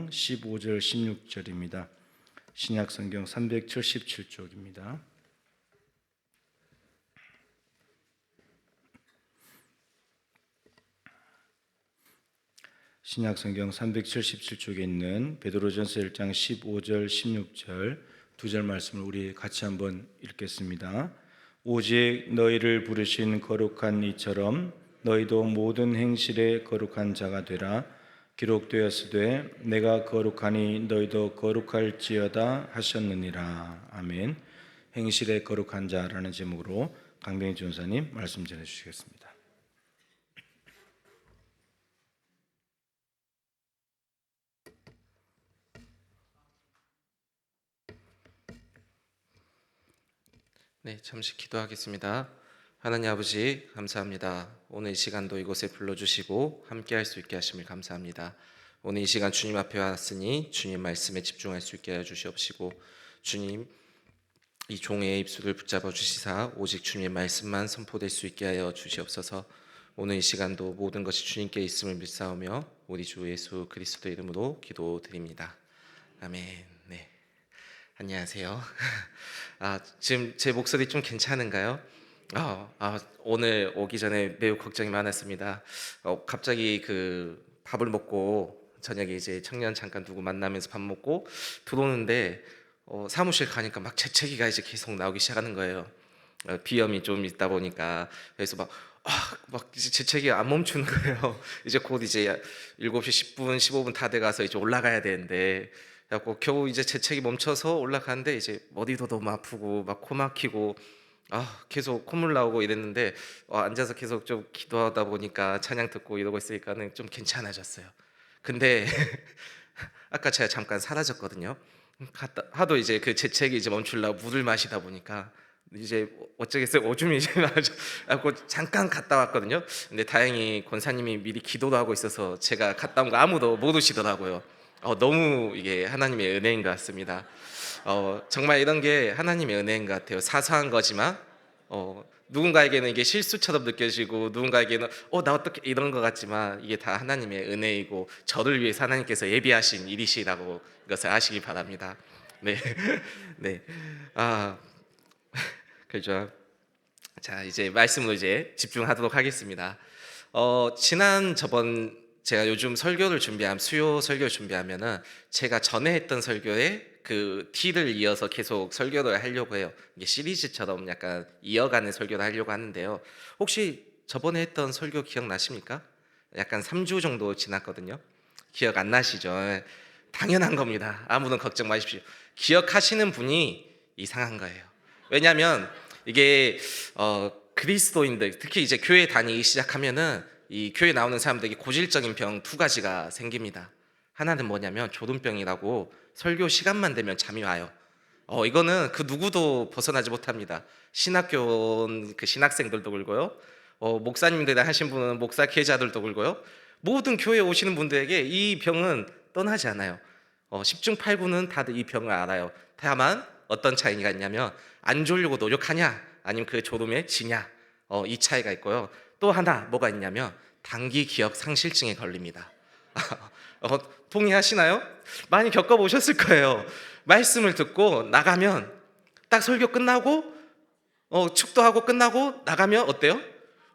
15절 16절입니다. 신약성경 377쪽입니다. 신약성경 377쪽에 있는 베드로전서 1장 15절 16절 두 절 말씀을 우리 같이 한번 읽겠습니다. 오직 너희를 부르신 거룩한 이처럼 너희도 모든 행실에 거룩한 자가 되라. 기록되었으되 내가 거룩하니 너희도 거룩할지어다 하셨느니라. 아멘. 행실에 거룩한 자라는 제목으로 강병희 전사님 말씀 전해 주시겠습니다. 네, 잠시 기도하겠습니다. 하나님 아버지 감사합니다. 오늘 이 시간도 이곳에 불러주시고 함께 할 수 있게 하심을 감사합니다. 오늘 이 시간 주님 앞에 왔으니 주님 말씀에 집중할 수 있게 하여 주시옵시고, 주님 이 종의 입술을 붙잡아 주시사 오직 주님의 말씀만 선포될 수 있게 하여 주시옵소서. 오늘 이 시간도 모든 것이 주님께 있음을 믿사오며 우리 주 예수 그리스도 이름으로 기도드립니다. 아멘. 네, 안녕하세요. 지금 제 목소리 좀 괜찮은가요? 오늘 오기 전에 매우 걱정이 많았습니다. 갑자기 그 밥을 먹고 저녁에 이제 청년 잠깐 두고 만나면서 밥 먹고 들어오는데 사무실 가니까 막 재채기가 이제 계속 나오기 시작하는 거예요. 비염이 좀 있다 보니까. 그래서 막 이제 재채기가 안 멈추는 거예요. 이제 곧 이제 7시 10분 15분 다 돼가서 이제 올라가야 되는데, 그래갖고 겨우 이제 재채기 멈춰서 올라가는데 이제 머리도 너무 아프고 막 코 막히고 계속 콧물 나오고 이랬는데, 앉아서 계속 좀 기도하다 보니까 찬양 듣고 이러고 있으니까는 좀 괜찮아졌어요. 근데 아까 제가 잠깐 사라졌거든요. 하도 이제 그 재채기 이제 멈추려고 물을 마시다 보니까 이제 어쩌겠어요. 오줌이 이제 나고 잠깐 갔다 왔거든요. 근데 다행히 권사님이 미리 기도도 하고 있어서 제가 갔다 온 거 아무도 모르시더라고요. 너무 이게 하나님의 은혜인 것 같습니다. 정말 이런 게 하나님의 은혜인 것 같아요. 사소한 거지만 누군가에게는 이게 실수처럼 느껴지고, 누군가에게는 나 어떻게 이런 것 같지만 이게 다 하나님의 은혜이고 저를 위해서 하나님께서 예비하신 일이시라고 이것을 아시기 바랍니다. 네, 네, 그렇죠. 자, 이제 말씀으로 이제 집중하도록 하겠습니다. 저번 제가 요즘 설교를 준비하면, 수요 설교를 준비하면은 제가 전에 했던 설교에 그 T를 이어서 계속 설교를 하려고 해요. 이게 시리즈처럼 약간 이어가는 설교를 하려고 하는데요. 혹시 저번에 했던 설교 기억나십니까? 약간 3주 정도 지났거든요. 기억 안 나시죠? 당연한 겁니다. 아무런 걱정 마십시오. 기억하시는 분이 이상한 거예요. 왜냐하면 이게 그리스도인들, 특히 이제 교회 다니기 시작하면은 이 교회 나오는 사람들에게 고질적인 병 두 가지가 생깁니다. 하나는 뭐냐면 조름병이라고, 설교 시간만 되면 잠이 와요. 이거는 그 누구도 벗어나지 못합니다. 신학교 온 그 신학생들도 그러고요, 목사님들 하신 분은 목사 계자들도 그러고요, 모든 교회 오시는 분들에게 이 병은 떠나지 않아요. 10중 8구는 다들 이 병을 알아요. 다만 어떤 차이가 있냐면, 안 졸려고 노력하냐 아니면 그 졸음에 지냐, 이 차이가 있고요. 또 하나 뭐가 있냐면 단기 기억 상실증에 걸립니다. 동의하시나요? 많이 겪어보셨을 거예요. 말씀을 듣고 나가면, 딱 설교 끝나고 축도하고 끝나고 나가면 어때요?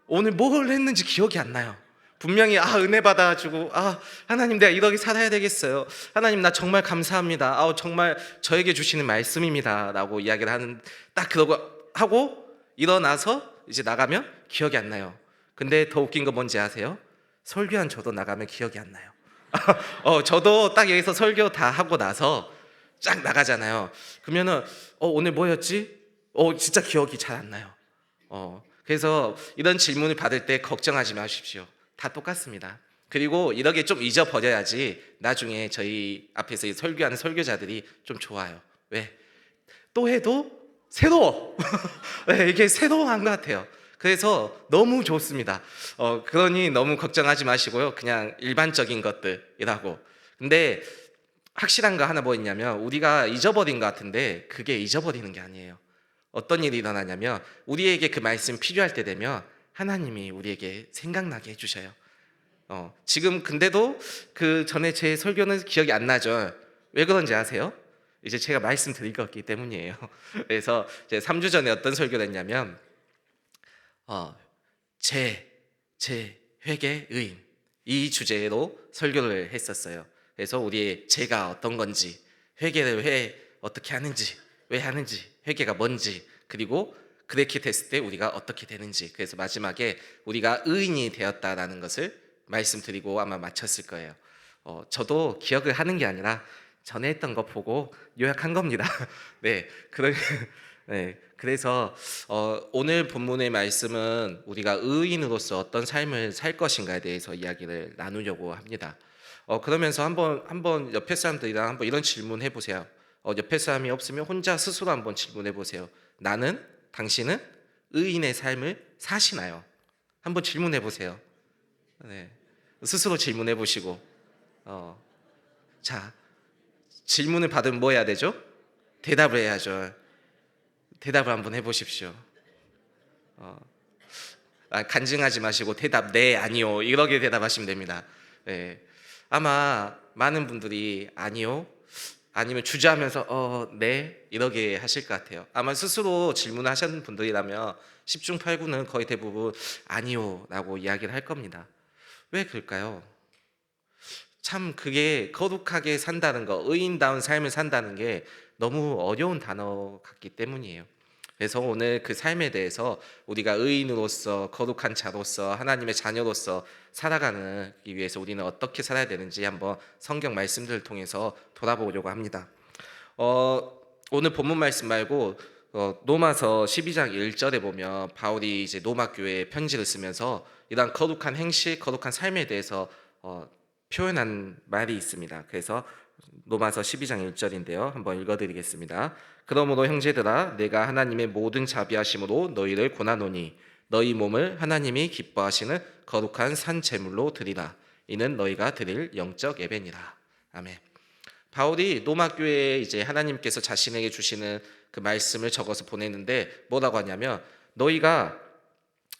오늘 뭘 했는지 기억이 안 나요. 분명히 은혜 받아가지고 하나님 내가 이렇게 살아야 되겠어요, 하나님 나 정말 감사합니다, 정말 저에게 주시는 말씀입니다 라고 이야기를 하는, 딱 그러고 하고 일어나서 이제 나가면 기억이 안 나요. 근데 더 웃긴 거 뭔지 아세요? 설교한 저도 나가면 기억이 안 나요. 저도 딱 여기서 설교 다 하고 나서 쫙 나가잖아요. 그러면은 오늘 뭐였지? 진짜 기억이 잘 안 나요. 그래서 이런 질문을 받을 때 걱정하지 마십시오. 다 똑같습니다. 그리고 이렇게 좀 잊어버려야지 나중에 저희 앞에서 설교하는 설교자들이 좀 좋아요. 왜? 또 해도 새로워. 네, 이게 새로운 것 같아요. 그래서 너무 좋습니다. 그러니 너무 걱정하지 마시고요. 그냥 일반적인 것들이라고. 근데 확실한 거 하나 뭐 있냐면, 우리가 잊어버린 것 같은데 그게 잊어버리는 게 아니에요. 어떤 일이 일어나냐면, 우리에게 그 말씀 필요할 때 되면 하나님이 우리에게 생각나게 해주셔요. 지금 근데도 그 전에 제 설교는 기억이 안 나죠. 왜 그런지 아세요? 이제 제가 말씀드릴 거기 때문이에요. 그래서 이제 3주 전에 어떤 설교를 했냐면 제 회개 의인 이 주제로 설교를 했었어요. 그래서 우리의 죄가 어떤 건지, 회개를 왜 어떻게 하는지, 왜 하는지, 회개가 뭔지, 그리고 그렇게 됐을 때 우리가 어떻게 되는지, 그래서 마지막에 우리가 의인이 되었다라는 것을 말씀드리고 아마 마쳤을 거예요. 저도 기억을 하는 게 아니라 전에 했던 거 보고 요약한 겁니다. 네, 네, 그래서 오늘 본문의 말씀은 우리가 의인으로서 어떤 삶을 살 것인가에 대해서 이야기를 나누려고 합니다. 그러면서 한번 옆에 사람들이랑 한번 이런 질문 해보세요. 옆에 사람이 없으면 혼자 스스로 한번 질문해 보세요. 당신은 의인의 삶을 사시나요? 한번 질문해 보세요. 네, 스스로 질문해 보시고, 자, 질문을 받으면 뭐 해야 되죠? 대답을 해야죠. 대답을 한번 해보십시오. 간증하지 마시고 대답 네, 아니요 이렇게 대답하시면 됩니다. 네. 아마 많은 분들이 아니요, 아니면 주저하면서 네 이렇게 하실 것 같아요. 아마 스스로 질문하셨는 분들이라면 10중 8구는 거의 대부분 아니요 라고 이야기를 할 겁니다. 왜 그럴까요? 참 그게 거룩하게 산다는 거, 의인다운 삶을 산다는 게 너무 어려운 단어 같기 때문이에요. 그래서 오늘 그 삶에 대해서 우리가 의인으로서 거룩한 자로서 하나님의 자녀로서 살아가기 위해서 우리는 어떻게 살아야 되는지 한번 성경 말씀들을 통해서 돌아보려고 합니다. 오늘 본문 말씀 말고 로마서 12장 1절에 보면 바울이 이제 로마 교회에 편지를 쓰면서 이런 거룩한 행실, 거룩한 삶에 대해서 표현한 말이 있습니다. 그래서 로마서 12장 1절인데요. 한번 읽어드리겠습니다. 그러므로 형제들아, 내가 하나님의 모든 자비하심으로 너희를 권하노니 너희 몸을 하나님이 기뻐하시는 거룩한 산 제물로 드리라. 이는 너희가 드릴 영적 예배니라. 아멘. 바울이 로마 교회에 이제 하나님께서 자신에게 주시는 그 말씀을 적어서 보냈는데 뭐라고 하냐면 너희가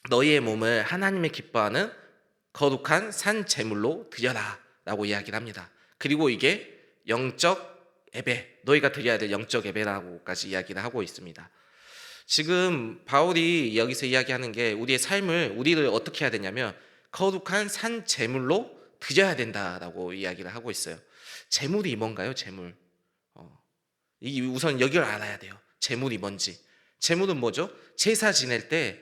너희의 몸을 하나님의 기뻐하는 거룩한 산 제물로 드려라 라고 이야기를 합니다. 그리고 이게 영적 예배, 너희가 드려야 될 영적 예배라고까지 이야기를 하고 있습니다. 지금 바울이 여기서 이야기하는 게 우리를 어떻게 해야 되냐면 거룩한 산 제물로 드려야 된다라고 이야기를 하고 있어요. 제물이 뭔가요? 제물. 이 우선 여기를 알아야 돼요. 제물이 뭔지. 제물은 뭐죠? 제사 지낼 때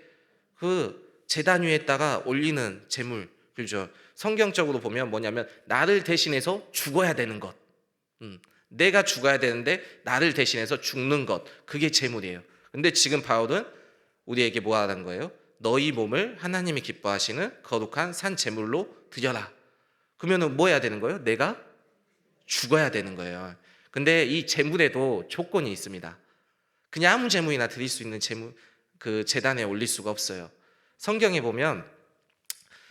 그 제단 위에다가 올리는 제물. 그죠? 성경적으로 보면 뭐냐면 나를 대신해서 죽어야 되는 것. 내가 죽어야 되는데 나를 대신해서 죽는 것. 그게 제물이에요. 근데 지금 바울은 우리에게 뭐 하라는 거예요? 너희 몸을 하나님이 기뻐하시는 거룩한 산 제물로 드려라. 그러면 뭐 해야 되는 거예요? 내가 죽어야 되는 거예요. 근데 이 제물에도 조건이 있습니다. 그냥 아무 제물이나 드릴 수 있는 제물, 그 제단에 올릴 수가 없어요. 성경에 보면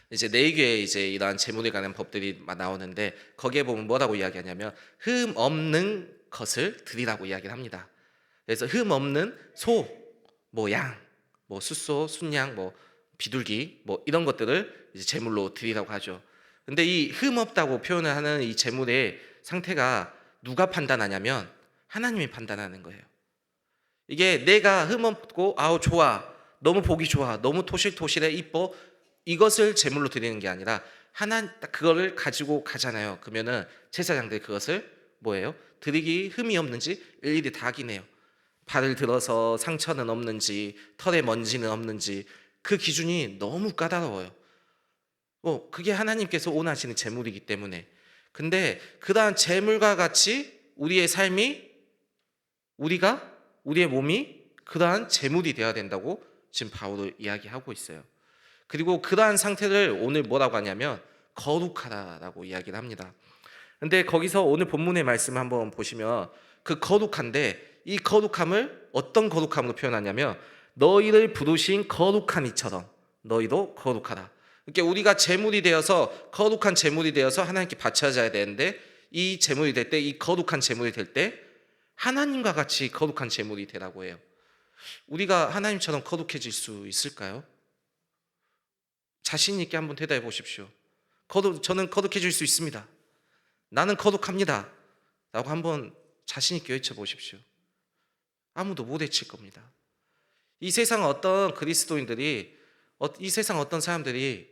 이제 네 개의 이제 이러한 제물에 관한 법들이 나오는데 거기에 보면 뭐라고 이야기하냐면 흠 없는 것을 드리라고 이야기를 합니다. 그래서 흠 없는 소, 뭐 양, 뭐 숫소, 순양, 뭐 비둘기, 뭐 이런 것들을 이제 제물로 드리라고 하죠. 근데 이 흠 없다고 표현을 하는 이 제물의 상태가 누가 판단하냐면 하나님이 판단하는 거예요. 이게 내가 흠 없고 아우 좋아, 너무 보기 좋아, 너무 토실토실해 이뻐, 이것을 제물로 드리는 게 아니라 그거를 가지고 가잖아요. 그러면은 제사장들이 그것을 뭐예요? 드리기 흠이 없는지 일일이 다 확인해요. 발을 들어서 상처는 없는지, 털에 먼지는 없는지, 그 기준이 너무 까다로워요. 그게 하나님께서 원하시는 제물이기 때문에. 근데 그러한 제물과 같이 우리의 삶이, 우리의 몸이 그러한 제물이 되어야 된다고 지금 바울은 이야기하고 있어요. 그리고 그러한 상태를 오늘 뭐라고 하냐면 거룩하다라고 이야기를 합니다. 근데 거기서 오늘 본문의 말씀을 한번 보시면 그 거룩한데 이 거룩함을 어떤 거룩함으로 표현하냐면 너희를 부르신 거룩한 이처럼 너희도 거룩하다. 그러니까 우리가 제물이 되어서 거룩한 제물이 되어서 하나님께 바쳐져야 되는데 이 제물이 될 때, 이 거룩한 제물이 될 때 하나님과 같이 거룩한 제물이 되라고 해요. 우리가 하나님처럼 거룩해질 수 있을까요? 자신 있게 한번 대답해 보십시오. 저는 거룩해질 수 있습니다. 나는 거룩합니다. 라고 한번 자신 있게 외쳐보십시오. 아무도 못 외칠 겁니다. 이 세상 어떤 그리스도인들이, 이 세상 어떤 사람들이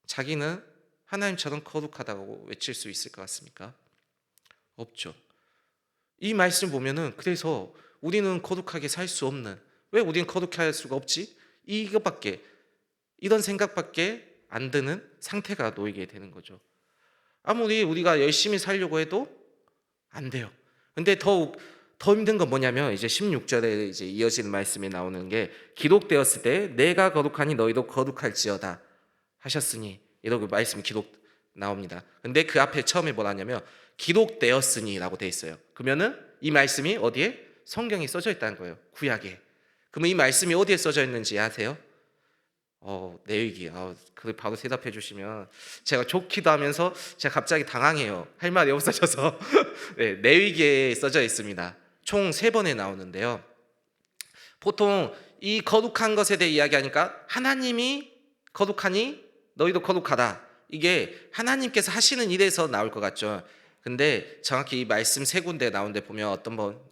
자기는 하나님처럼 거룩하다고 외칠 수 있을 것 같습니까? 없죠. 이 말씀 보면은 그래서 우리는 거룩하게 살 수 없는, 왜 우리는 거룩할 수가 없지? 이런 생각밖에 안 드는 상태가 놓이게 되는 거죠. 아무리 우리가 열심히 살려고 해도 안 돼요. 근데 더 힘든 건 뭐냐면 이제 16절에 이제 이어지는 말씀이 나오는 게, 기록되었을 때 내가 거룩하니 너희도 거룩할지어다 하셨으니, 이러고 말씀 기록 나옵니다. 근데 그 앞에 처음에 뭐라 하냐면 기록되었으니라고 돼 있어요. 그러면은 이 말씀이 어디에? 성경에 써져 있다는 거예요. 구약에. 그러면 이 말씀이 어디에 써져 있는지 아세요? 내위기. 그 바로 대답해 주시면 제가 좋기도 하면서 제가 갑자기 당황해요. 할 말이 없어져서. 네, 내위기에 써져 있습니다. 총 3번에 나오는데요. 보통 이 거룩한 것에 대해 이야기하니까 하나님이 거룩하니 너희도 거룩하다, 이게 하나님께서 하시는 일에서 나올 것 같죠. 근데 정확히 이 말씀 3군데 나온 데 보면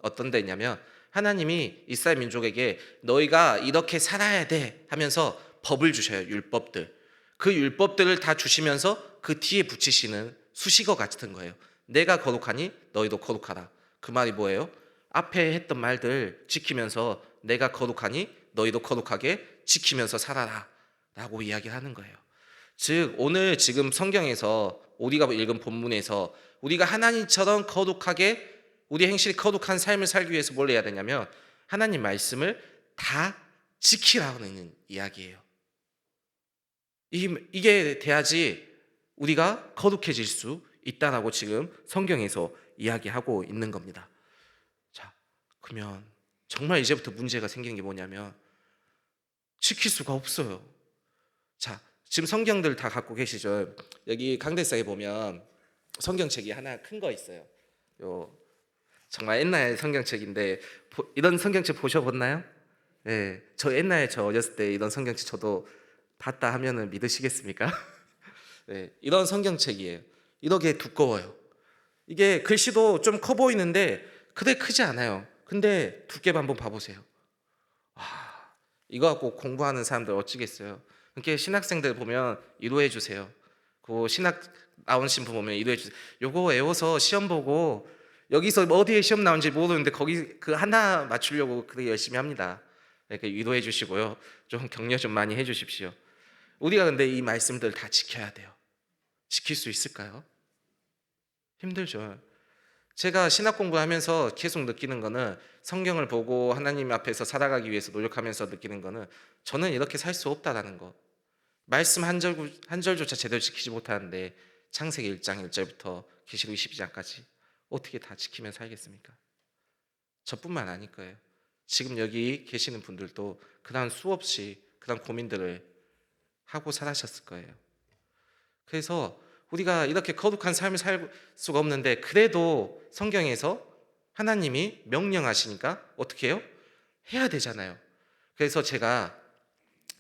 어떤 데 있냐면, 하나님이 이스라엘 민족에게 너희가 이렇게 살아야 돼 하면서 법을 주셔요. 율법들. 그 율법들을 다 주시면서 그 뒤에 붙이시는 수식어 같은 거예요. 내가 거룩하니 너희도 거룩하라. 그 말이 뭐예요? 앞에 했던 말들 지키면서 내가 거룩하니 너희도 거룩하게 지키면서 살아라 라고 이야기를 하는 거예요. 즉 오늘 지금 성경에서 우리가 읽은 본문에서 우리가 하나님처럼 거룩하게, 우리 행실이 거룩한 삶을 살기 위해서 뭘 해야 되냐면 하나님 말씀을 다 지키라는 이야기예요. 이게 돼야지 우리가 거룩해질 수 있다라고 지금 성경에서 이야기하고 있는 겁니다. 자, 그러면 정말 이제부터 문제가 생기는 게 뭐냐면 지킬 수가 없어요. 자, 지금 성경들 다 갖고 계시죠? 여기 강대상에 보면 성경책이 하나 큰 거 있어요. 정말 옛날 성경책인데 이런 성경책 보셔봤나요? 네, 저 옛날에 저 어렸을 때 이런 성경책 저도 봤다 하면은 믿으시겠습니까? 네, 이런 성경책이에요. 이렇게 두꺼워요. 이게 글씨도 좀 커 보이는데 그래 크지 않아요. 근데 두께만 한번 봐보세요. 이거 갖고 공부하는 사람들 어찌겠어요. 이렇게 신학생들 보면 이루해 주세요. 그 신학 나온 신부 보면 이루해 주세요. 요거 외워서 시험 보고 여기서 어디에 시험 나온지 모르는데 거기 그 하나 맞추려고 그렇게 열심히 합니다. 이렇게 위로해 주시고요. 좀 격려 좀 많이 해 주십시오. 우리가 근데 이 말씀들 다 지켜야 돼요. 지킬 수 있을까요? 힘들죠. 제가 신학 공부하면서 계속 느끼는 거는, 성경을 보고 하나님 앞에서 살아가기 위해서 노력하면서 느끼는 거는, 저는 이렇게 살 수 없다라는 거. 말씀 한 절조차 제대로 지키지 못하는데 창세기 1장 1절부터 계시록 22장까지 어떻게 다 지키며 살겠습니까? 저뿐만 아닐 거예요. 지금 여기 계시는 분들도 그런 수없이 그런 고민들을 하고 살아셨을 거예요. 그래서 우리가 이렇게 거룩한 삶을 살 수가 없는데, 그래도 성경에서 하나님이 명령하시니까 어떻게 해요? 해야 되잖아요. 그래서 제가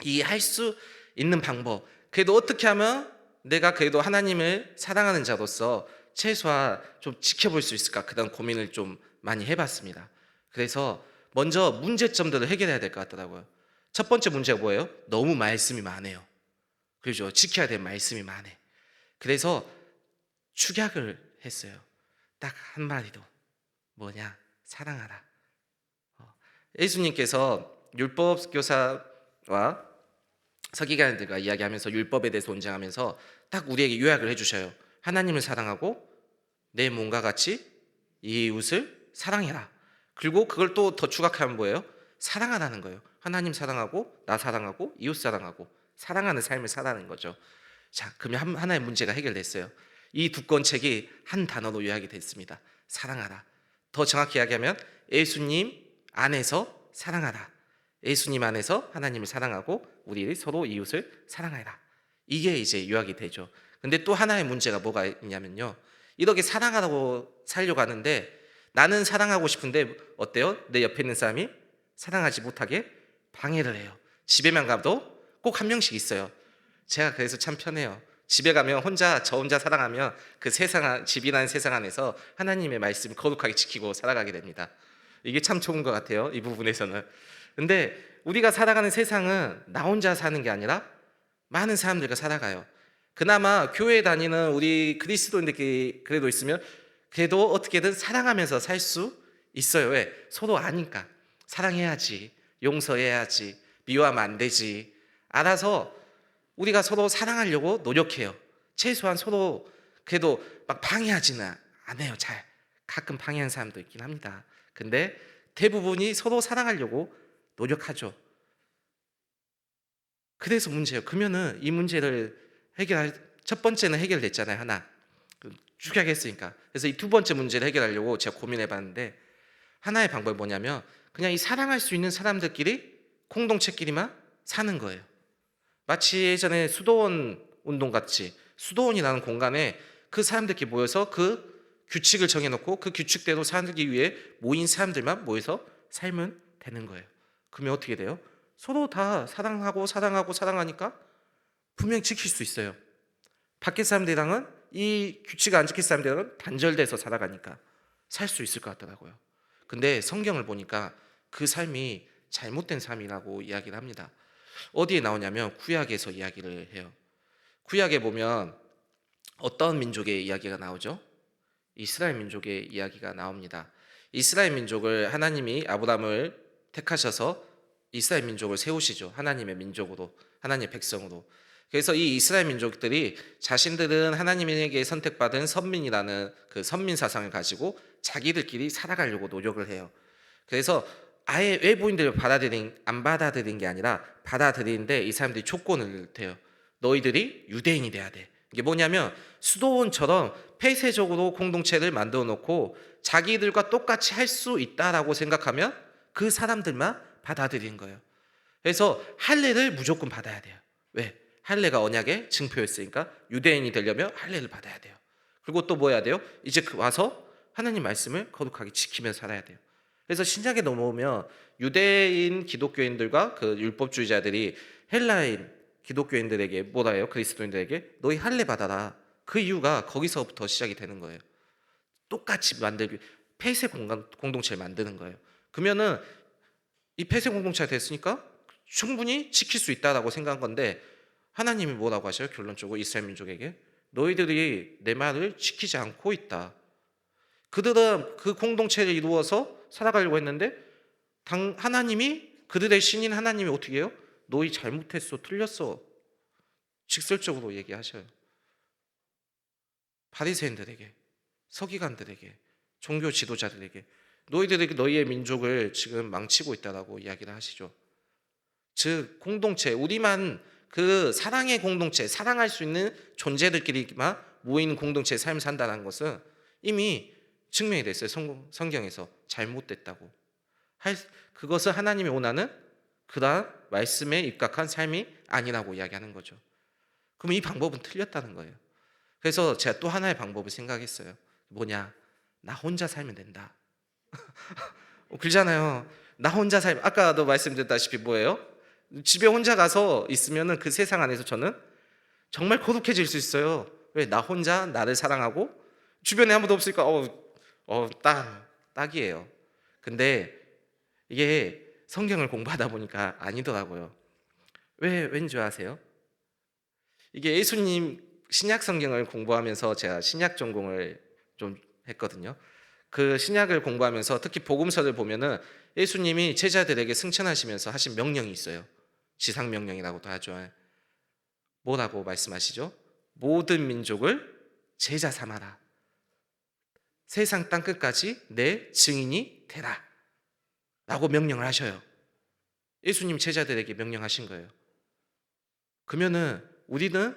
이 할 수 있는 방법, 그래도 어떻게 하면 내가 그래도 하나님을 사랑하는 자로서 최소한 좀 지켜볼 수 있을까, 그런 고민을 좀 많이 해봤습니다. 그래서 먼저 문제점들을 해결해야 될 것 같더라고요. 첫 번째 문제가 뭐예요? 너무 말씀이 많아요. 그렇죠? 지켜야 될 말씀이 많아. 그래서 축약을 했어요. 딱 한마디로. 뭐냐? 사랑하라. 예수님께서 율법 교사와 서기관들과 이야기하면서 율법에 대해서 논쟁하면서 딱 우리에게 요약을 해주셔요. 하나님을 사랑하고 내 몸과 같이 이웃을 사랑해라. 그리고 그걸 또 더 추가하면 뭐예요? 사랑하라는 거예요. 하나님 사랑하고 나 사랑하고 이웃 사랑하고 사랑하는 삶을 살아가는 거죠. 자, 그러면 하나의 문제가 해결됐어요. 이 두꺼운 책이 한 단어로 요약이 됐습니다. 사랑하라. 더 정확히 이야기하면 예수님 안에서 사랑하라. 예수님 안에서 하나님을 사랑하고 우리 서로 이웃을 사랑하라. 이게 이제 요약이 되죠. 근데 또 하나의 문제가 뭐가 있냐면요, 이렇게 사랑하라고 살려고 하는데 나는 사랑하고 싶은데 어때요? 내 옆에 있는 사람이 사랑하지 못하게 방해를 해요. 집에만 가도 꼭 한 명씩 있어요. 제가 그래서 참 편해요. 집에 가면 저 혼자 살아가면 그 집이라는 세상 안에서 하나님의 말씀을 거룩하게 지키고 살아가게 됩니다. 이게 참 좋은 것 같아요, 이 부분에서는. 근데 우리가 살아가는 세상은 나 혼자 사는 게 아니라 많은 사람들과 살아가요. 그나마 교회 다니는 우리 그리스도인들끼리 그래도 있으면 그래도 어떻게든 사랑하면서 살 수 있어요. 왜? 서로 아니까. 사랑해야지, 용서해야지, 미워하면 안 되지. 알아서 우리가 서로 사랑하려고 노력해요. 최소한 서로 그래도 막 방해하지는 안 해요. 잘 가끔 방해하는 사람도 있긴 합니다. 근데 대부분이 서로 사랑하려고 노력하죠. 그래서 문제예요. 그러면은 이 문제를 첫 번째는 해결됐잖아요. 하나 축약했으니까. 그래서 이 두 번째 문제를 해결하려고 제가 고민해봤는데, 하나의 방법이 뭐냐면 그냥 이 사랑할 수 있는 사람들끼리 공동체끼리만 사는 거예요. 마치 예전에 수도원 운동 같이 수도원이라는 공간에 그 사람들끼리 모여서 그 규칙을 정해놓고 그 규칙대로 살기 위해 모인 사람들만 모여서 살면 되는 거예요. 그러면 어떻게 돼요? 서로 다 사랑하니까 분명히 지킬 수 있어요. 밖에 사람들이랑은 이 규칙을 안 지킬 사람들은 단절돼서 살아가니까 살 수 있을 것 같더라고요. 근데 성경을 보니까 그 삶이 잘못된 삶이라고 이야기를 합니다. 어디에 나오냐면 구약에서 이야기를 해요. 구약에 보면 어떤 민족의 이야기가 나오죠? 이스라엘 민족의 이야기가 나옵니다. 이스라엘 민족을 하나님이 아브라함을 택하셔서 이스라엘 민족을 세우시죠. 하나님의 민족으로, 하나님의 백성으로. 그래서 이 이스라엘 민족들이 자신들은 하나님에게 선택받은 선민이라는 그 선민 사상을 가지고 자기들끼리 살아가려고 노력을 해요. 그래서 아예 외부인들을 안 받아들인 게 아니라 받아들이는데 이 사람들이 조건을 대요. 너희들이 유대인이 돼야 돼. 이게 뭐냐면 수도원처럼 폐쇄적으로 공동체를 만들어 놓고 자기들과 똑같이 할 수 있다라고 생각하면 그 사람들만 받아들이는 거예요. 그래서 할례를 무조건 받아야 돼요. 왜? 할례가 언약의 증표였으니까 유대인이 되려면 할례를 받아야 돼요. 그리고 또 뭐 해야 돼요? 이제 와서 하나님 말씀을 거룩하게 지키면서 살아야 돼요. 그래서 신약에 넘어오면 유대인 기독교인들과 그 율법주의자들이 헬라인 기독교인들에게 뭐라 해요? 그리스도인들에게 너희 할례 받아라. 그 이유가 거기서부터 시작이 되는 거예요. 똑같이 만들기, 폐쇄 공동체를 만드는 거예요. 그러면은 이 폐쇄 공동체가 됐으니까 충분히 지킬 수 있다라고 생각한 건데, 하나님이 뭐라고 하셔요? 결론적으로 이스라엘 민족에게 너희들이 내 말을 지키지 않고 있다. 그들은 그 공동체를 이루어서 살아가려고 했는데 하나님이, 그들의 신인 하나님이 어떻게 해요? 너희 잘못했어, 틀렸어, 직설적으로 얘기하셔요. 바리새인들에게, 서기관들에게, 종교 지도자들에게 너희들이 너희의 민족을 지금 망치고 있다라고 이야기를 하시죠. 즉 공동체, 우리만 그 사랑의 공동체, 사랑할 수 있는 존재들끼리만 모이는 공동체의 삶을 산다는 것은 이미 증명이 됐어요. 성경에서 잘못됐다고. 그것은 하나님이 원하는 그러한 말씀에 입각한 삶이 아니라고 이야기하는 거죠. 그럼 이 방법은 틀렸다는 거예요. 그래서 제가 또 하나의 방법을 생각했어요. 뭐냐? 나 혼자 살면 된다. 그러잖아요. 나 혼자 살면, 아까도 말씀드렸다시피 뭐예요? 집에 혼자 가서 있으면 그 세상 안에서 저는 정말 고독해질 수 있어요. 왜? 나 혼자 나를 사랑하고 주변에 아무도 없으니까 딱이에요. 근데 이게 성경을 공부하다 보니까 아니더라고요. 왠지 아세요? 이게 예수님 신약 성경을 공부하면서 제가 신약 전공을 좀 했거든요. 그 신약을 공부하면서 특히 복음서를 보면은 예수님이 제자들에게 승천하시면서 하신 명령이 있어요. 지상 명령이라고도 하죠. 뭐라고 말씀하시죠? 모든 민족을 제자 삼아라. 세상 땅 끝까지 내 증인이 되라. 라고 명령을 하셔요. 예수님 제자들에게 명령하신 거예요. 그러면은 우리는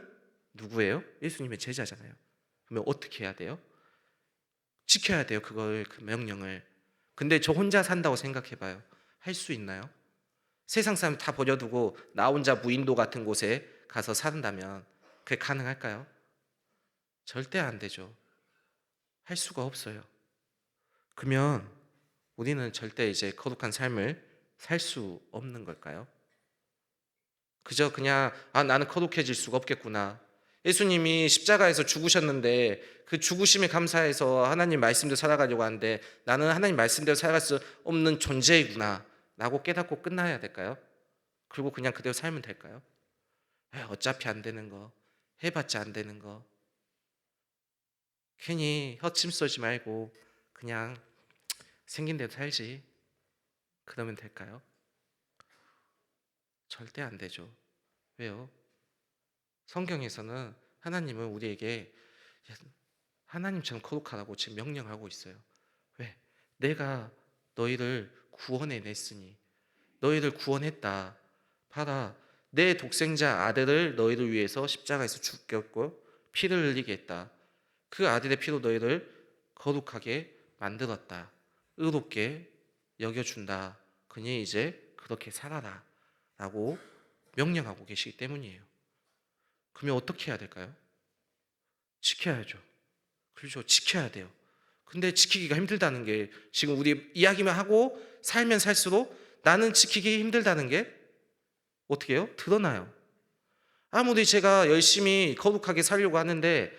누구예요? 예수님의 제자잖아요. 그러면 어떻게 해야 돼요? 지켜야 돼요. 그 명령을. 근데 저 혼자 산다고 생각해봐요. 할 수 있나요? 세상 사람 다 버려두고 나 혼자 무인도 같은 곳에 가서 산다면 그게 가능할까요? 절대 안 되죠. 할 수가 없어요. 그러면 우리는 절대 이제 거룩한 삶을 살 수 없는 걸까요? 그저 그냥 나는 거룩해질 수가 없겠구나, 예수님이 십자가에서 죽으셨는데 그 죽으심에 감사해서 하나님 말씀대로 살아가려고 하는데 나는 하나님 말씀대로 살아갈 수 없는 존재이구나 라고 깨닫고 끝나야 될까요? 그리고 그냥 그대로 살면 될까요? 어차피 안 되는 거, 해봤자 안 되는 거, 괜히 헛짐 쏘지 말고 그냥 생긴 대로 살지, 그러면 될까요? 절대 안 되죠. 왜요? 성경에서는 하나님은 우리에게 하나님처럼 거룩하라고 지금 명령하고 있어요. 왜? 내가 너희를 구원해냈으니, 너희를 구원했다. 봐라, 내 독생자 아들을 너희를 위해서 십자가에서 죽였고 피를 흘리게 했다. 그 아들의 피로 너희를 거룩하게 만들었다. 의롭게 여겨준다. 그니 이제 그렇게 살아라 라고 명령하고 계시기 때문이에요. 그러면 어떻게 해야 될까요? 지켜야죠. 그렇죠. 지켜야 돼요. 근데 지키기가 힘들다는 게 지금 우리 이야기만 하고 살면 살수록 나는 지키기 힘들다는 게 어떻게 해요? 드러나요. 아무리 제가 열심히 거룩하게 살려고 하는데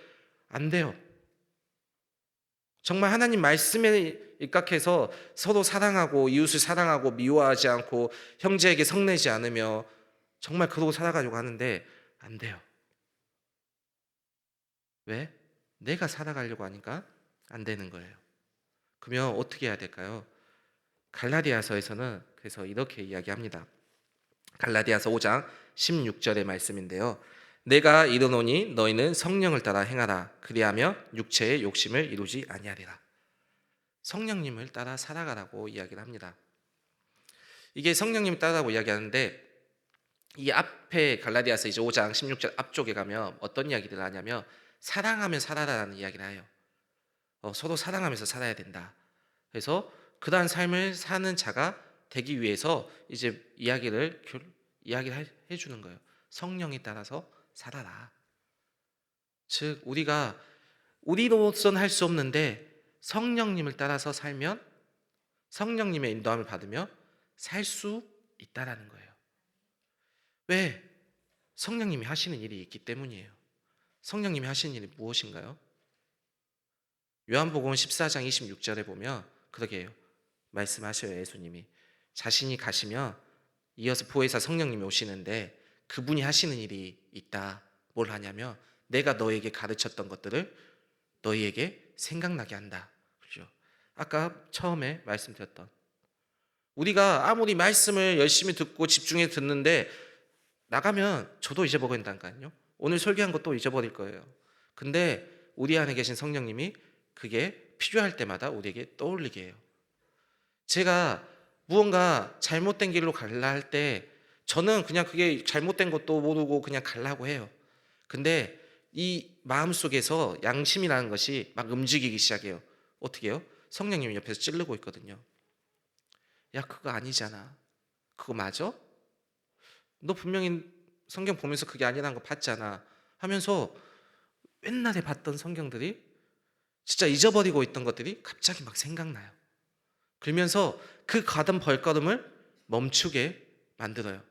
안 돼요. 정말 하나님 말씀에 입각해서 서로 사랑하고 이웃을 사랑하고 미워하지 않고 형제에게 성내지 않으며 정말 그러고 살아가려고 하는데 안 돼요. 왜? 내가 살아가려고 하니까 안 되는 거예요. 그러면 어떻게 해야 될까요? 갈라디아서에서는 그래서 이렇게 이야기합니다. 갈라디아서 5장 16절의 말씀인데요. 내가 이르노니 너희는 성령을 따라 행하라. 그리하며 육체의 욕심을 이루지 아니하리라. 성령님을 따라 살아가라고 이야기를 합니다. 이게 성령님을 따라라고 이야기하는데 이 앞에 갈라디아서 이제 5장 16절 앞쪽에 가면 어떤 이야기를 하냐면 사랑하며 살아라라는 이야기를 해요. 서로 사랑하면서 살아야 된다. 그래서 그러한 삶을 사는 자가 되기 위해서 이제 이야기를 해주는 거예요. 성령에 따라서 살아라. 즉 우리가 우리로서는 할 수 없는데 성령님을 따라서 살면 성령님의 인도함을 받으며 살 수 있다라는 거예요. 왜? 성령님이 하시는 일이 있기 때문이에요. 성령님이 하시는 일이 무엇인가요? 요한복음 14장 26절에 보면 그러게 해요. 말씀하셔요. 예수님이 자신이 가시면 이어서 보혜사 성령님이 오시는데 그분이 하시는 일이 있다. 뭘 하냐면 내가 너에게 가르쳤던 것들을 너희에게 생각나게 한다. 그렇죠? 아까 처음에 말씀드렸던 우리가 아무리 말씀을 열심히 듣고 집중해 듣는데 나가면 저도 잊어버린다니까요. 오늘 설교한 것도 잊어버릴 거예요. 근데 우리 안에 계신 성령님이 그게 필요할 때마다 우리에게 떠올리게 해요. 제가 무언가 잘못된 길로 갈라 할 때 저는 그냥 그게 잘못된 것도 모르고 그냥 가려고 해요. 근데 이 마음속에서 양심이라는 것이 막 움직이기 시작해요. 어떻게 해요? 성령님이 옆에서 찌르고 있거든요. 야, 그거 아니잖아. 그거 맞아? 너 분명히 성경 보면서 그게 아니라는 거 봤잖아 하면서 옛날에 봤던 성경들이 진짜 잊어버리고 있던 것들이 갑자기 막 생각나요. 그러면서 그 가던 벌걸음을 멈추게 만들어요.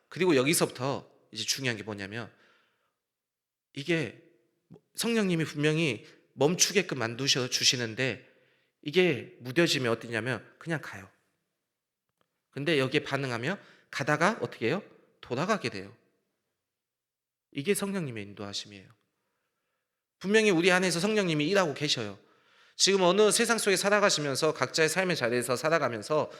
그리고 여기서부터 이제 중요한 게 뭐냐면 이게 성령님이 분명히 멈추게끔 만드셔 주시는데 이게 무뎌지면 어떠냐면 그냥 가요. 근데 여기에 반응하며 가다가 어떻게 해요? 돌아가게 돼요. 이게 성령님의 인도하심이에요. 분명히 우리 안에서 성령님이 일하고 계셔요. 지금 어느 세상 속에 살아가시면서 각자의 삶의 자리에서 살아가면서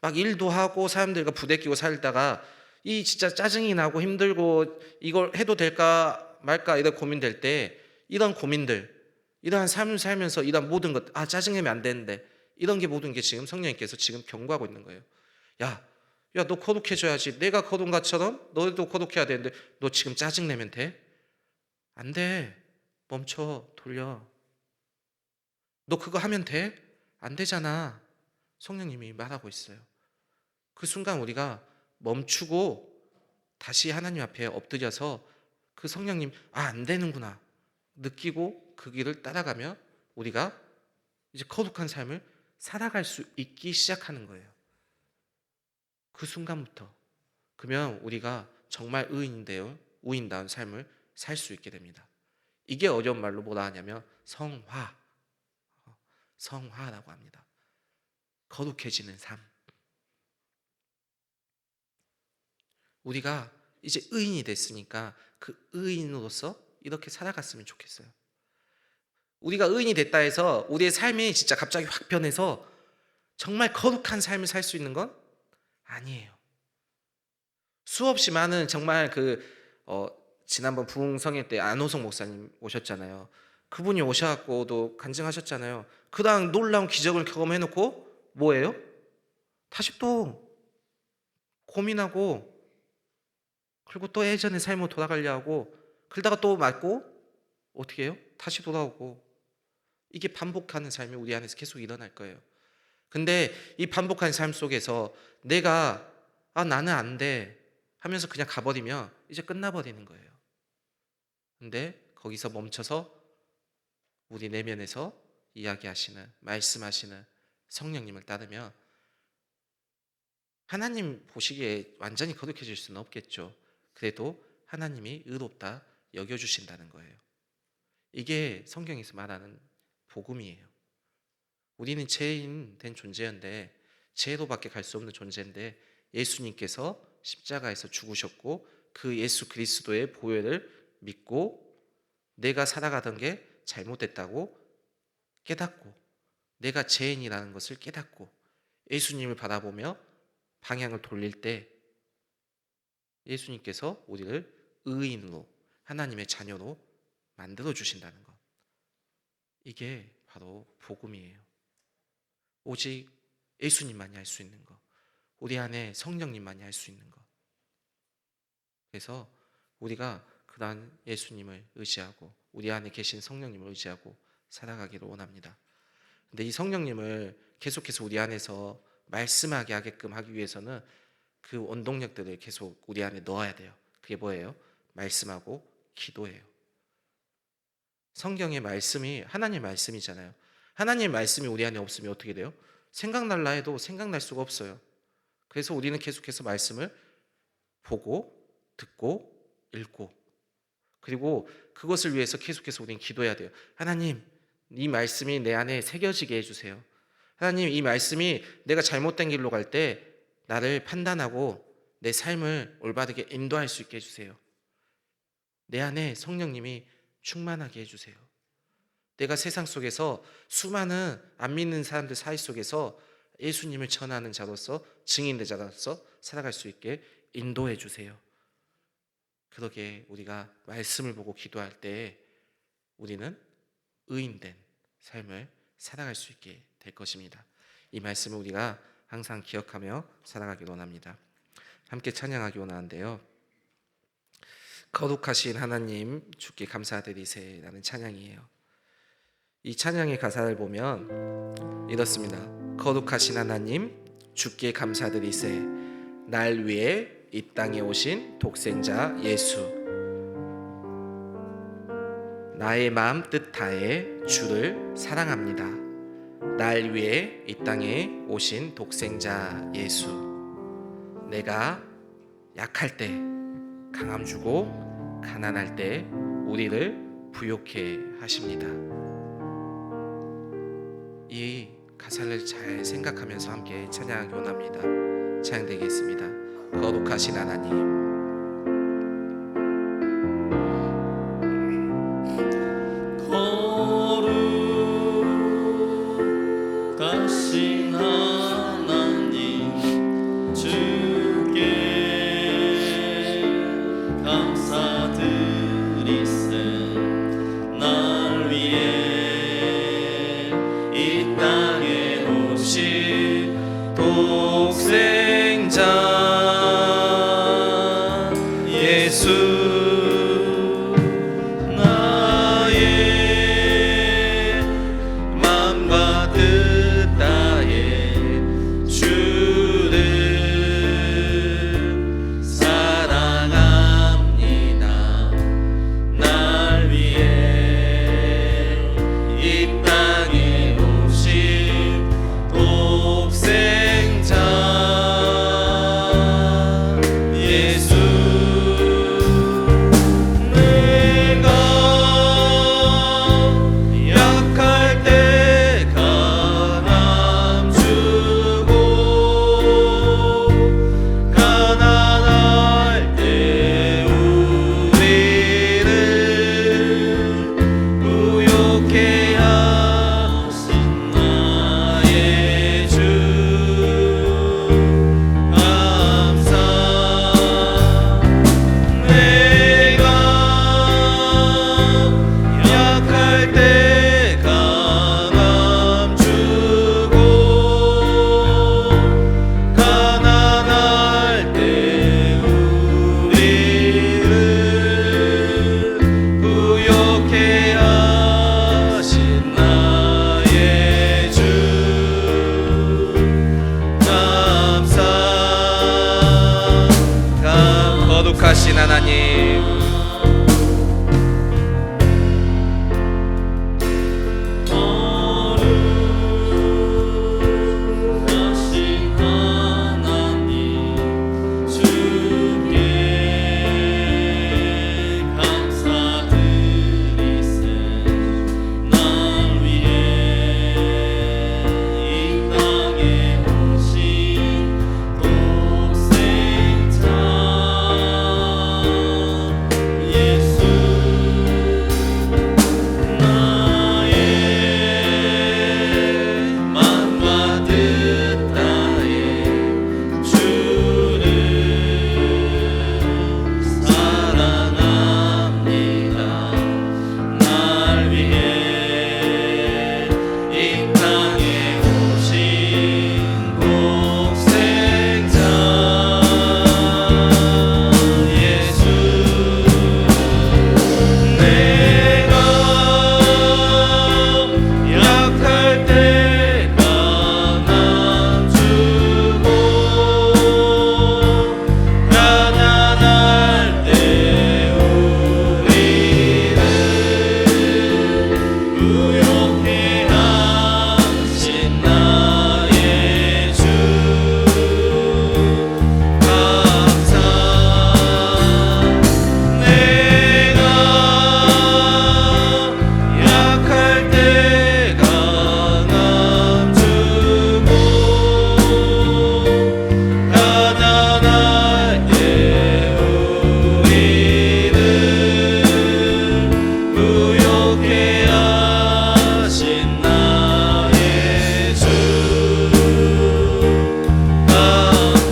막 일도 하고 사람들과 부대끼고 살다가 이 진짜 짜증이 나고 힘들고 이걸 해도 될까 말까 이런 고민될 때 이런 고민들 이러한 삶을 살면서 이런 모든 것 짜증내면 안 되는데 이런 게 모든 게 지금 성령님께서 지금 경고하고 있는 거예요. 야, 너 거룩해져야지. 내가 거룩한 것처럼 너도 거룩해야 되는데 너 지금 짜증내면 돼? 안 돼. 멈춰. 돌려. 너 그거 하면 돼? 안 되잖아. 성령님이 말하고 있어요. 그 순간 우리가 멈추고 다시 하나님 앞에 엎드려서 그 성령님 안 되는구나 느끼고 그 길을 따라가며 우리가 이제 거룩한 삶을 살아갈 수 있기 시작하는 거예요. 그 순간부터 그러면 우리가 정말 의인다운 삶을 살 수 있게 됩니다. 이게 어려운 말로 뭐라 하냐면 성화라고 합니다. 거룩해지는 삶. 우리가 이제 의인이 됐으니까 그 의인으로서 이렇게 살아갔으면 좋겠어요. 우리가 의인이 됐다 해서 우리의 삶이 진짜 갑자기 확 변해서 정말 거룩한 삶을 살 수 있는 건 아니에요. 수없이 많은 정말 지난번 부흥성회 때 안호성 목사님 오셨잖아요. 그분이 오셔갖고도 간증하셨잖아요. 그다음 놀라운 기적을 경험해놓고 뭐예요? 다시 또 고민하고, 그리고 또 예전의 삶으로 돌아가려 하고, 그러다가 또 맞고 어떻게 해요? 다시 돌아오고. 이게 반복하는 삶이 우리 안에서 계속 일어날 거예요. 근데 이 반복하는 삶 속에서 내가 나는 안 돼 하면서 그냥 가버리면 이제 끝나버리는 거예요. 근데 거기서 멈춰서 우리 내면에서 이야기하시는, 말씀하시는 성령님을 따르면 하나님 보시기에 완전히 거룩해질 수는 없겠죠. 그래도 하나님이 의롭다 여겨주신다는 거예요. 이게 성경에서 말하는 복음이에요. 우리는 죄인 된 존재인데, 죄로밖에 갈 수 없는 존재인데, 예수님께서 십자가에서 죽으셨고 그 예수 그리스도의 보혈을 믿고 내가 살아가던 게 잘못됐다고 깨닫고, 내가 죄인이라는 것을 깨닫고 예수님을 바라보며 방향을 돌릴 때 예수님께서 우리를 의인으로, 하나님의 자녀로 만들어 주신다는 것. 이게 바로 복음이에요. 오직 예수님만이 할 수 있는 것, 우리 안에 성령님만이 할 수 있는 것. 그래서 우리가 그러한 예수님을 의지하고 우리 안에 계신 성령님을 의지하고 살아가기를 원합니다. 근데 이 성령님을 계속해서 우리 안에서 말씀하게 하게끔 하기 위해서는 그 원동력들을 계속 우리 안에 넣어야 돼요. 그게 뭐예요? 말씀하고 기도예요. 성경의 말씀이 하나님의 말씀이잖아요. 하나님의 말씀이 우리 안에 없으면 어떻게 돼요? 생각날라 해도 생각날 수가 없어요. 그래서 우리는 계속해서 말씀을 보고 듣고 읽고, 그리고 그것을 위해서 계속해서 우리는 기도해야 돼요. 하나님, 이 말씀이 내 안에 새겨지게 해주세요. 하나님, 이 말씀이 내가 잘못된 길로 갈 때 나를 판단하고 내 삶을 올바르게 인도할 수 있게 해주세요. 내 안에 성령님이 충만하게 해주세요. 내가 세상 속에서 수많은 안 믿는 사람들 사이 속에서 예수님을 전하는 자로서, 증인된 자로서 살아갈 수 있게 인도해 주세요. 그러게 우리가 말씀을 보고 기도할 때 우리는 의인된 삶을 살아갈 수 있게 될 것입니다. 이 말씀을 우리가 항상 기억하며 살아가기 원합니다. 함께 찬양하기 원하는데요, 거룩하신 하나님 주께 감사드리세 라는 찬양이에요. 이 찬양의 가사를 보면 이렇습니다. 거룩하신 하나님 주께 감사드리세, 날 위해 이 땅에 오신 독생자 예수, 나의 마음 뜻하에 주를 사랑합니다. 날 위해 이 땅에 오신 독생자 예수, 내가 약할 때 강함 주고 가난할 때 우리를 부욕해 하십니다. 이 가사를 잘 생각하면서 함께 찬양하기 원합니다. 찬양되겠습니다. 거룩하신 하나님, 거룩하신 하나님 주께 감사드리세, 날 위해 이 땅에 오신 독생자 예수, 나의 맘과 뜻 다해 주를 사랑합니다. 날 위해 이 땅에 오신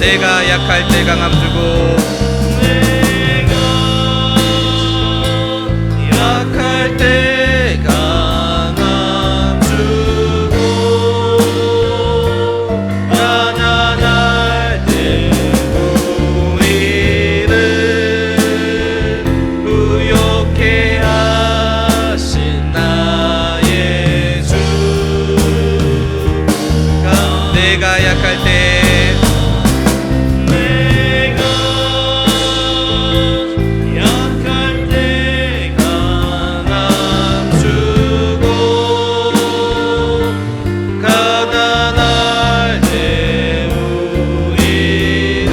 내가 약할 때 강함 주고 약할 때 강함 주고 가난할 때 우리를 부욕해 하신 나의 주 내가 약할 때 내가 약할 때 강함 주고 가난할 때 우리를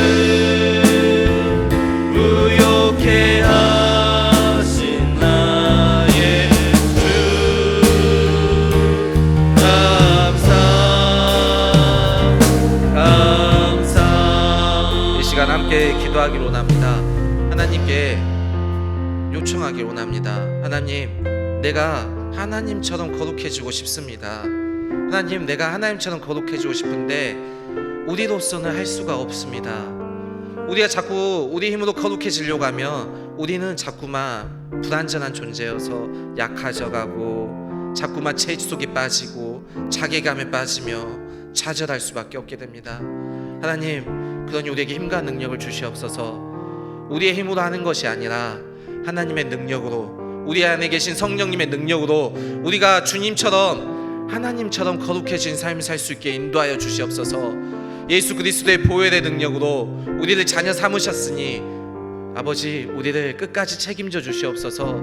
부욕해 하신 나의 주 감사 이 시간 함께 기도하기로 원합니다. 하나님께 요청하기로 원합니다. 하나님, 내가 하나님처럼 거룩해지고 싶습니다. 하나님, 내가 하나님처럼 거룩해지고 싶은데 우리로서는 할 수가 없습니다. 우리가 자꾸 우리 힘으로 거룩해지려고 하면 우리는 자꾸만 불완전한 존재여서 약해져가고 자꾸만 죄 속에 빠지고 자괴감에 빠지며 좌절할 수밖에 없게 됩니다. 하나님, 그러니 우리에게 힘과 능력을 주시옵소서. 우리의 힘으로 하는 것이 아니라 하나님의 능력으로, 우리 안에 계신 성령님의 능력으로 우리가 주님처럼 하나님처럼 거룩해진 삶을 살 수 있게 인도하여 주시옵소서. 예수 그리스도의 보혈의 능력으로 우리를 자녀 삼으셨으니 아버지, 우리를 끝까지 책임져 주시옵소서.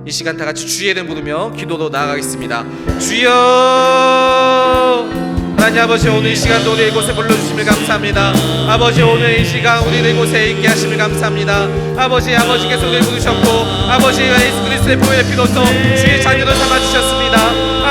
이 시간 다 같이 주의 이름 부르며 기도로 나아가겠습니다. 주여, 하나님 아버지, 오늘 이 시간도 우리 이곳에 불러주심을 감사합니다. 아버지, 오늘 이 시간 우리를 이곳에 있게 하심을 감사합니다. 아버지, 아버지께서 우리를 부르셨고 아버지가 예수 그리스도의 보혈의 피로써 주의 자녀로 삼아주셨습니다.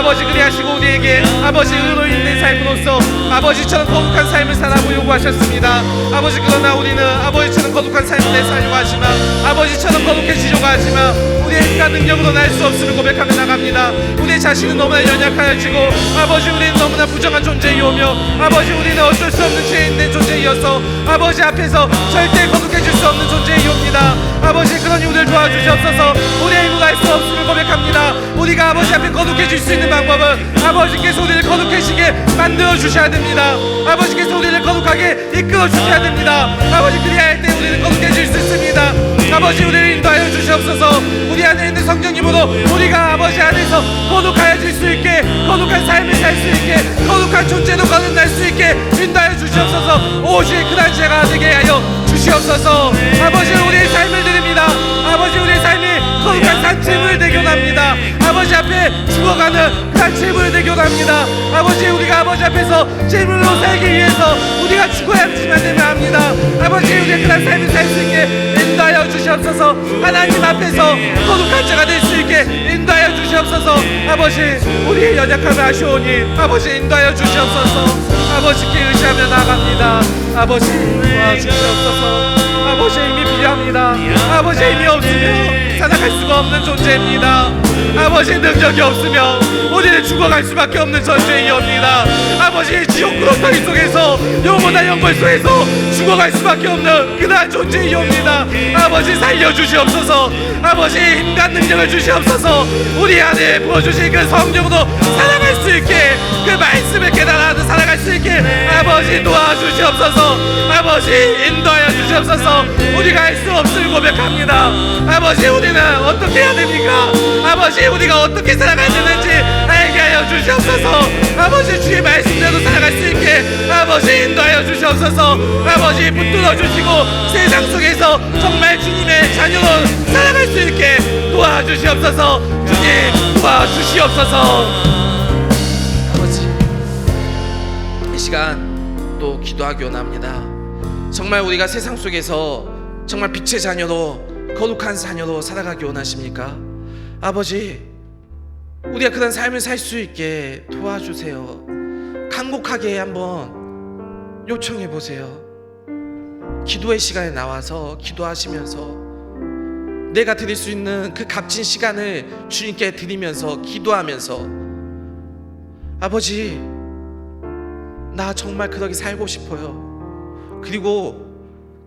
아버지, 그리하시고 우리에게 아버지 의로 있는 삶으로서 아버지처럼 거룩한 삶을 살라고 요구하셨습니다. 아버지, 그러나 우리는 아버지처럼 거룩한 삶을 살려고 하지만, 아버지처럼 거룩해지려고 하지만 우리의 힘과 능력으로 날 수 없음을 고백하며 나갑니다. 우리의 자신은 너무나 연약하여지고 아버지, 우리는 너무나 부정한 존재이오며 아버지, 우리는 어쩔 수 없는 죄 있는 존재이어서 아버지 앞에서 절대 거룩해질 수 없는 존재이옵니다. 아버지, 그러니 우리를 도와주시옵소서. 우리의 힘으로 할 수 없음을 고백합니다. 우리가 아버지 앞에 거룩해질 수 있는 방법은 아버지께서 우리를 거룩해지게 만들어 주셔야 됩니다. 아버지께서 우리를 거룩하게 이끌어 주셔야 됩니다. 아버지, 그리할 때 우리는 거룩해질 수 있습니다. 아버지, 우리를 인도하여 주시옵소서. 우리 안에 있는 성령님으로 우리가 아버지 안에서 거룩하여질 수 있게, 거룩한 삶을 살 수 있게, 거룩한 존재로 거듭날 수 있게 인도하여 주시옵소서. 오직 그날 제가 되게 하여 주시옵소서. 아버지, 우리의 삶을 드립니다. 아버지, 우리의 삶이 거룩한 산책을 대견합니다. 아버지 앞에 죽어가는 산책을 대견합니다. 아버지, 우리가 아버지 앞에서 제물로 살기 위해서 우리가 죽어야지만 되면 합니다. 아버지, 우리의 그런 삶을 살 수 있게 인도하여 주시옵소서. 하나님 앞에서 거룩한 자가 될 수 있게 인도하여 주시옵소서. 아버지, 우리의 연약함을 아시오니 아버지 인도하여 주시옵소서. 아버지께 의지하며 나갑니다. 아버지, 도와주시옵소서. 아버지의 힘이 필요합니다. 아버지의 힘이 없으면 살아갈 수가 없는 존재입니다. 아버지의 능력이 없으면 우리는 죽어갈 수밖에 없는 존재이옵니다. 아버지, 지옥 구렁텅이 속에서 영원한 영벌 속에서 죽어갈 수밖에 없는 그러한 존재이옵니다. 아버지, 살려주시옵소서. 아버지, 힘과 능력을 주시옵소서. 우리 안에 부어주신 그 성령으로 살아갈 수 있게, 그 말씀을 깨달아 살아갈 수 있게 아버지 도와주시옵소서. 아버지, 인도하여 주시옵소서. 우리가 할 수 없음을 고백합니다. 아버지, 우리는 어떻게 해야 됩니까? 아버지, 우리가 어떻게 살아가야 되는지 알게 하여 주시옵소서. 아버지, 주의 말씀대로 살아갈 수 있게 아버지 인도하여 주시옵소서. 아버지, 붙들어 주시고 세상 속에서 정말 주님의 자녀로 살아갈 수 있게 도와주시옵소서. 주님, 도와주시옵소서. 아버지, 이 시간 또 기도하기 원합니다. 정말 우리가 세상 속에서 정말 빛의 자녀로, 거룩한 자녀로 살아가기 원하십니까? 아버지, 우리가 그런 삶을 살 수 있게 도와주세요. 간곡하게 한번 요청해 보세요. 기도의 시간에 나와서 기도하시면서 내가 드릴 수 있는 그 값진 시간을 주님께 드리면서 기도하면서, 아버지, 나 정말 그렇게 살고 싶어요. 그리고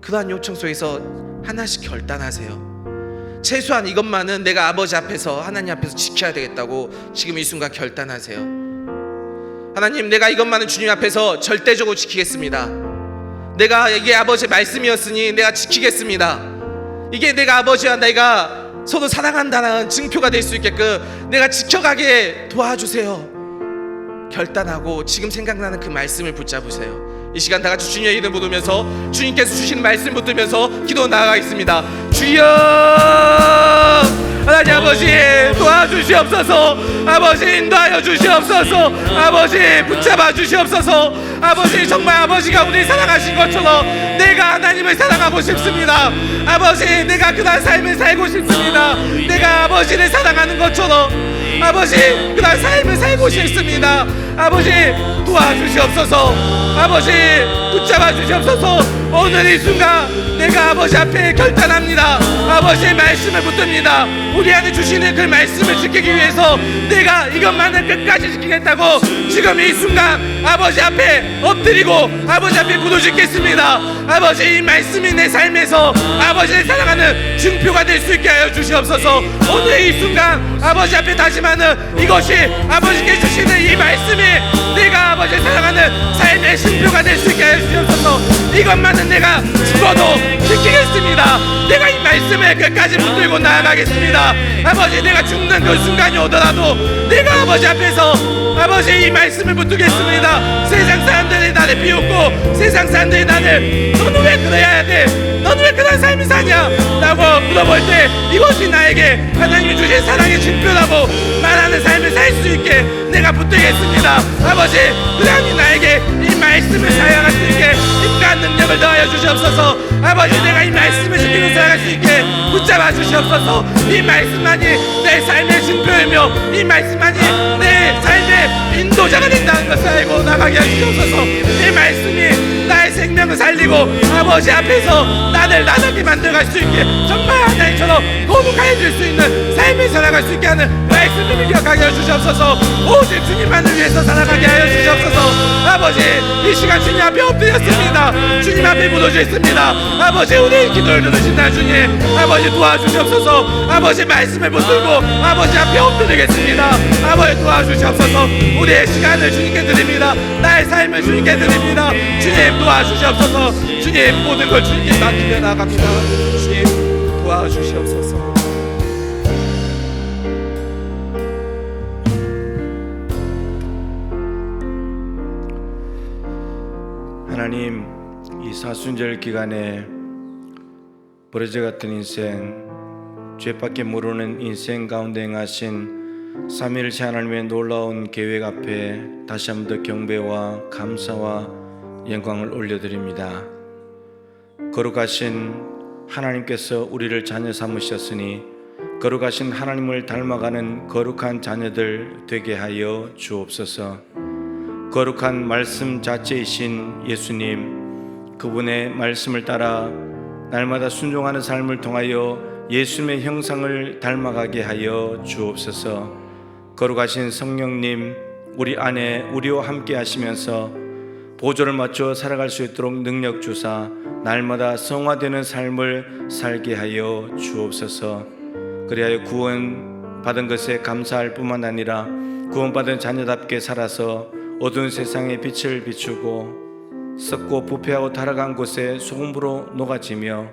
그러한 요청 속에서 하나씩 결단하세요. 최소한 이것만은 내가 아버지 앞에서, 하나님 앞에서 지켜야 되겠다고 지금 이 순간 결단하세요. 하나님, 내가 이것만은 주님 앞에서 절대적으로 지키겠습니다. 내가 이게 아버지의 말씀이었으니 내가 지키겠습니다. 이게 내가 아버지와 내가 서로 사랑한다는 증표가 될 수 있게끔 내가 지켜가게 도와주세요. 결단하고 지금 생각나는 그 말씀을 붙잡으세요. 이 시간 다 같이 주님의 이름 부르면서 주님께서 주시는 말씀 붙들면서 기도 나아가겠습니다. 주여, 하나님 아버지 도와주시옵소서. 아버지 인도하여 주시옵소서. 아버지 붙잡아 주시옵소서. 아버지, 정말 아버지가 우리 사랑하신 것처럼 내가 하나님을 사랑하고 싶습니다. 아버지, 내가 그런 삶을 살고 싶습니다. 내가 아버지를 사랑하는 것처럼 아버지 그런 삶을 살고 싶습니다. 아버지 도와주시옵소서. 아버지 붙잡아 주시옵소서. 오늘 이 순간 내가 아버지 앞에 결단합니다. 아버지의 말씀을 붙듭니다. 우리 안에 주시는 그 말씀을 지키기 위해서 내가 이것만은 끝까지 지키겠다고 지금 이 순간 아버지 앞에 엎드리고 아버지 앞에 부르짖겠습니다. 아버지, 이 말씀이 내 삶에서 아버지를 사랑하는 증표가 될 수 있게 하여 주시옵소서. 오늘 이 순간 아버지 앞에 다짐하는 이것이 아버지께 주시는 이 말씀이 내가 아버지를 사랑하는 삶의 증표가 될 수 있게 하여 주시옵소서. 이것만은 내가 죽어도 지키겠습니다. 내가 이 말씀을 끝까지 붙들고 나아가겠습니다. 아버지, 내가 죽는 그 순간이 오더라도 내가 아버지 앞에서 아버지 이 말씀을 붙들겠습니다. 세상 사람들이 나를 비웃고 세상 사람들이 나를 너는 왜 그래야 돼? 너는 왜 그런 삶을 사냐? 라고 물어볼 때 이것이 나에게 하나님이 주신 사랑의 증표라고 말하는 삶을 살 수 있게 내가 붙들겠습니다. 아버지, 하나님 나에게 이 말씀을 사용할 수 있게 힘과 능력을 더하여 주시옵소서. 아버지, 내가 이 말씀을 지키고 살아갈 수 있게 붙잡아 주시옵소서. 이 말씀만이 내 삶의 증표이며 이 말씀만이 내 삶의 인도자가 된다는 것을 알고 나가게 하시옵소서. 이 말씀이 나의 생명을 살리고 아버지 앞에서 나를 나답게 만들어갈 수 있게 정말 하나님처럼 거룩하게 줄 수 있는 삶을 살아갈 수 있게 하는 말씀을 기억하게 하여 주시옵소서. 오직 주님만을 위해서 살아가게 하여 주시옵소서. 아버지, 이 시간 주님 앞에 엎드렸습니다. 주님 앞에 무너졌습니다. 아버지, 우리의 기도를 들으신다 주님. 아버지 도와주시옵소서. 아버지 말씀을 붙들고 아버지 앞에 엎드리겠습니다. 아버지 도와주시옵소서. 우리의 시간을 주님께 드립니다. 나의 삶을 주님께 드립니다. 주님 도와주시옵소서. 주님, 모든 걸 주님께 맡기며 나갑니다. 주님 도와주시옵소서. 하나님, 이 사순절 기간에 버러지 같은 인생, 죄밖에 모르는 인생 가운데 행하신 삼위일체 하나님의 놀라운 계획 앞에 다시 한 번 더 경배와 감사와 영광을 올려드립니다. 거룩하신 하나님께서 우리를 자녀 삼으셨으니 거룩하신 하나님을 닮아가는 거룩한 자녀들 되게 하여 주옵소서. 거룩한 말씀 자체이신 예수님, 그분의 말씀을 따라 날마다 순종하는 삶을 통하여 예수님의 형상을 닮아가게 하여 주옵소서. 거룩하신 성령님, 우리 안에 우리와 함께 하시면서 보조를 맞춰 살아갈 수 있도록 능력 주사 날마다 성화되는 삶을 살게 하여 주옵소서. 그리하여 구원 받은 것에 감사할 뿐만 아니라 구원받은 자녀답게 살아서 어두운 세상에 빛을 비추고 썩고 부패하고 타락한 곳에 소금으로 녹아지며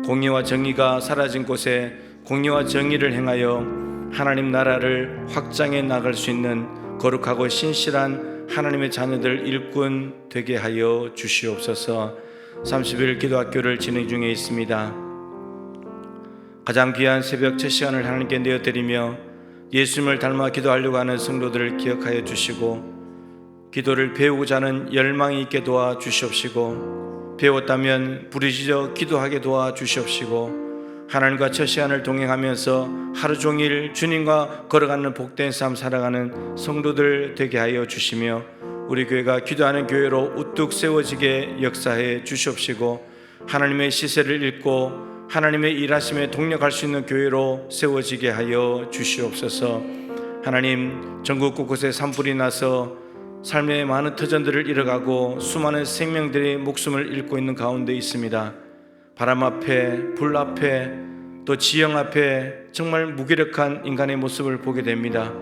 공의와 정의가 사라진 곳에 공의와 정의를 행하여 하나님 나라를 확장해 나갈 수 있는 거룩하고 신실한 하나님의 자녀들 일꾼 되게 하여 주시옵소서. 30일 기도학교를 진행 중에 있습니다. 가장 귀한 새벽 첫 시간을 하나님께 내어드리며 예수님을 닮아 기도하려고 하는 성도들을 기억하여 주시고 기도를 배우고자 하는 열망이 있게 도와주시옵시고 배웠다면 부르짖어 기도하게 도와주시옵시고 하나님과 첫 시간을 동행하면서 하루 종일 주님과 걸어가는 복된 삶 살아가는 성도들 되게 하여 주시며 우리 교회가 기도하는 교회로 우뚝 세워지게 역사해 주시옵시고 하나님의 시세를 읽고 하나님의 일하심에 동력할 수 있는 교회로 세워지게 하여 주시옵소서. 하나님, 전국 곳곳에 산불이 나서 삶의 많은 터전들을 잃어가고 수많은 생명들이 목숨을 잃고 있는 가운데 있습니다. 바람 앞에, 불 앞에, 또 지형 앞에 정말 무기력한 인간의 모습을 보게 됩니다.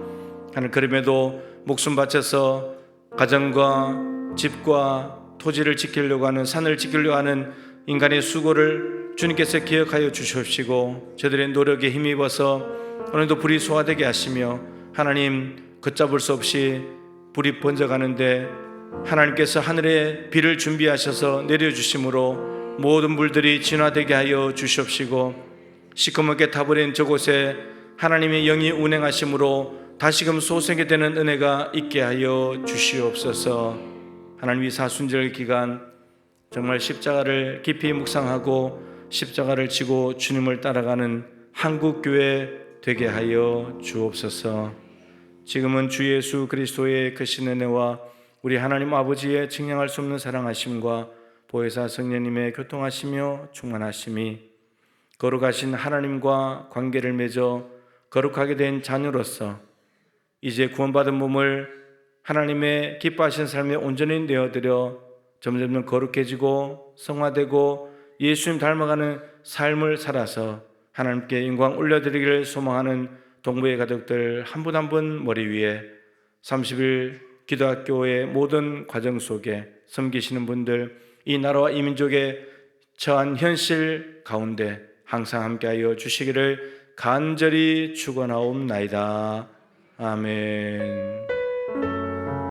하나님, 그럼에도 목숨 바쳐서 가정과 집과 토지를 지키려고 하는, 산을 지키려고 하는 인간의 수고를 주님께서 기억하여 주시옵시고 저들의 노력에 힘입어서 오늘도 불이 소화되게 하시며, 하나님, 걷잡을 수 없이 불이 번져가는데 하나님께서 하늘에 비를 준비하셔서 내려주심으로 모든 불들이 진화되게 하여 주시옵시고, 시커멓게 타버린 저곳에 하나님의 영이 운행하심으로 다시금 소생이 되는 은혜가 있게 하여 주시옵소서. 하나님, 이 사순절 기간 정말 십자가를 깊이 묵상하고 십자가를 지고 주님을 따라가는 한국교회 되게 하여 주옵소서. 지금은 주 예수 그리스도의 크신 은혜와 우리 하나님 아버지의 증량할 수 없는 사랑하심과 보혜사 성령님의 교통하시며 충만하심이 거룩하신 하나님과 관계를 맺어 거룩하게 된 자녀로서 이제 구원받은 몸을 하나님의 기뻐하신 삶에 온전히 내어드려 점점 거룩해지고 성화되고 예수님 닮아가는 삶을 살아서 하나님께 영광 올려드리기를 소망하는 동부의 가족들 한 분 한 분 머리 위에 30일 기도학교의 모든 과정 속에 섬기시는 분들, 이 나라와 이 민족의 처한 현실 가운데 항상 함께하여 주시기를 간절히 축원하옵나이다. 아멘.